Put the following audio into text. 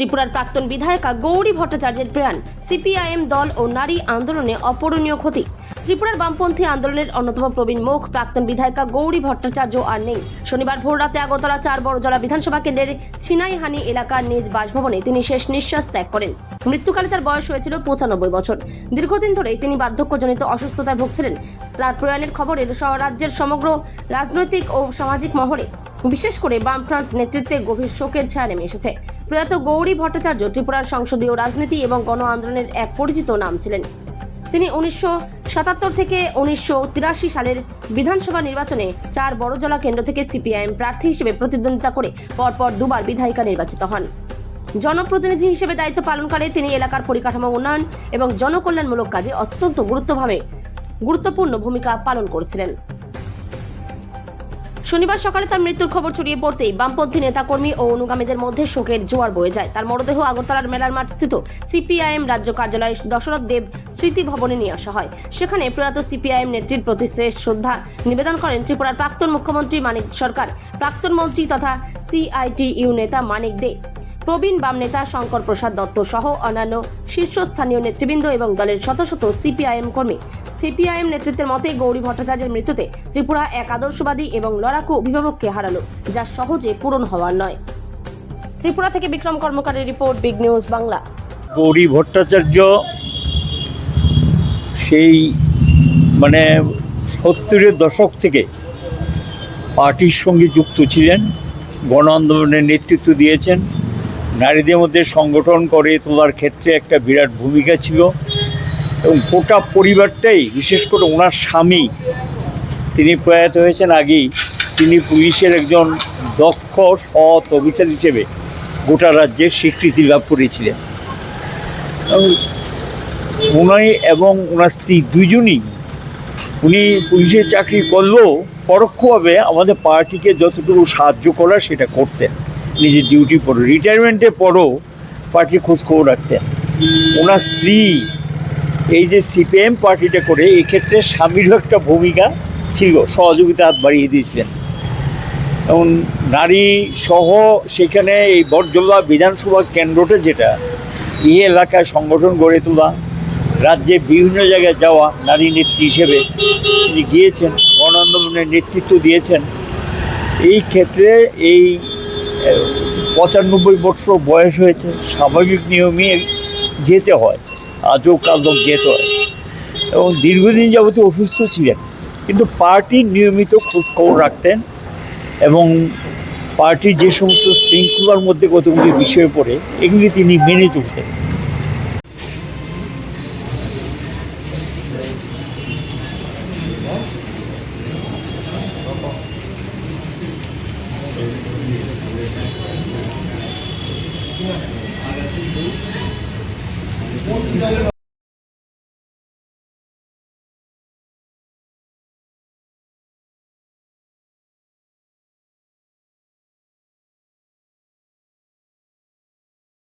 ত্রিপুরার প্রাক্তন বিধায়িকা গৌরী ভট্টাচার্যের প্রয়াণ সিপিআইএম দল ও নারী আন্দোলনে অপূরণীয় ক্ষতি। ত্রিপুরার বামপন্থী আন্দোলনের অন্যতম প্রবীণ মুখ প্রাক্তন বিধায়িকা গৌরী ভট্টাচার্য আর নেই। শনিবার ভোররাতে আগরতলা ৪ বড়জলা বিধানসভা কেন্দ্রের ছিনাইহানি এলাকার নিজ বাসভবনে তিনি শেষ নিঃশ্বাস ত্যাগ করেন। মৃত্যুকালে তার বয়স হয়েছিল ৯৫ বছর। দীর্ঘদিন ধরেই তিনি বার্ধক্যজনিত অসুস্থতায় ভুগছিলেন। তার প্রয়াণের খবরে রাজ্যের সমগ্র রাজনৈতিক ও সামাজিক মহলে, বিশেষ করে বামফ্রন্ট নেতৃত্বে গভীর শোকের ছায়া নেমে এসেছে। প্রয়াত গৌরী ভট্টাচার্য ত্রিপুরার সংসদীয় রাজনীতি এবং গণ আন্দোলনের এক পরিচিত নাম ছিলেন। তিনি ১৯৭৭ থেকে ১৯৮৩ সালের বিধানসভা নির্বাচনে ৪ বড়জলা কেন্দ্র থেকে সিপিআইএম প্রার্থী হিসেবে প্রতিদ্বন্দ্বিতা করে পরপর দুবার বিধায়িকা নির্বাচিত হন। জনপ্রতিনিধি হিসেবে দায়িত্ব পালনকালে তিনি এলাকার পরিকাঠামো উন্নয়ন এবং জনকল্যাণমূলক কাজে অত্যন্ত গুরুত্বপূর্ণ ভূমিকা পালন করেছিলেন। শনিবার সকালে তার মৃত্যুর খবর ছড়িয়ে পড়তেই বামপন্থী নেতাকর্মী ও অনুগামীদের মধ্যে শোকের জোয়ার বয়ে যায়। তার মরদেহ আগরতলার মেলার মাঠ স্থিত সিপিআইএম রাজ্য কার্যালয়ে দশরথ দেব স্মৃতি ভবনে নিয়ে আসা হয়। সেখানে প্রয়াত সিপিআইএম নেত্রীর প্রতি শেষ শ্রদ্ধা নিবেদন করেন ত্রিপুরার প্রাক্তন মুখ্যমন্ত্রী মানিক সরকার, প্রাক্তন মন্ত্রী তথা সিআইটিইউ নেতা মানিক দে, প্রবীণ বাম নেতা শঙ্কর প্রসাদ দত্ত সহ অন্যান্য শীর্ষস্থানীয় নেতৃবৃন্দ এবং দলের শত শত সিপিআইএম কর্মী। সিপিআইএম নেতৃত্বের মতে গৌরী ভট্টাচার্যের মৃত্যুতে ত্রিপুরা এক আদর্শবাদী এবং লড়াকু অভিভাবককে হারালো, যা সহজে পূরণ হওয়ার নয়। ত্রিপুরা থেকে বিক্রম কর্মকারের রিপোর্ট, বিগ নিউজ বাংলা। গৌরী ভট্টাচার্য সেই ৭০-এর দশক থেকে পার্টির সঙ্গে যুক্ত ছিলেন, গণ আন্দোলনের নেতৃত্ব দিয়েছেন, নারীদের মধ্যে সংগঠন করে তোলার ক্ষেত্রে একটা বিরাট ভূমিকা ছিল এবং গোটা পরিবারটাই, বিশেষ করে ওনার স্বামী, তিনি প্রয়াত হয়েছেন আগেই, তিনি পুলিশের একজন দক্ষ সৎ অফিসার হিসেবে গোটা রাজ্যে স্বীকৃতি লাভ করেছিলেন। উনি এবং ওনার স্ত্রী দুজনই, উনি পুলিশের চাকরি করলেও পরোক্ষভাবে আমাদের পার্টিকে যতটুকু সাহায্য করার সেটা করতেন। নিজের ডিউটি পড়ো, রিটায়ারমেন্টের পরও পার্টির খোঁজখবর রাখতেন। ওনার স্ত্রী এই যে সিপিএম পার্টিটা করে, এক্ষেত্রে স্বামীরও একটা ভূমিকা ছিল, সহযোগিতা হাত বাড়িয়ে দিয়েছিলেন। এবং নারী সহ সেখানে এই বড়জলা বিধানসভা কেন্দ্রটা, যেটা এই এলাকায় সংগঠন গড়ে তোলা, রাজ্যে বিভিন্ন জায়গায় যাওয়া, নারী নেত্রী হিসেবে তিনি গিয়েছেন, গণ আন্দোলনের নেতৃত্ব দিয়েছেন। এই ক্ষেত্রে এই ৯৫ বছর বয়স হয়েছে, স্বাভাবিক নিয়মে যেতে হয়, আজও কাল যেতে হয়। এবং দীর্ঘদিন যাবত অসুস্থ ছিলেন, কিন্তু পার্টির নিয়মিত খোঁজখবর রাখতেন এবং পার্টির যে সমস্ত শৃঙ্খলার মধ্যে কতগুলি বিষয় পড়ে, এগুলি তিনি মেনে চলতেন।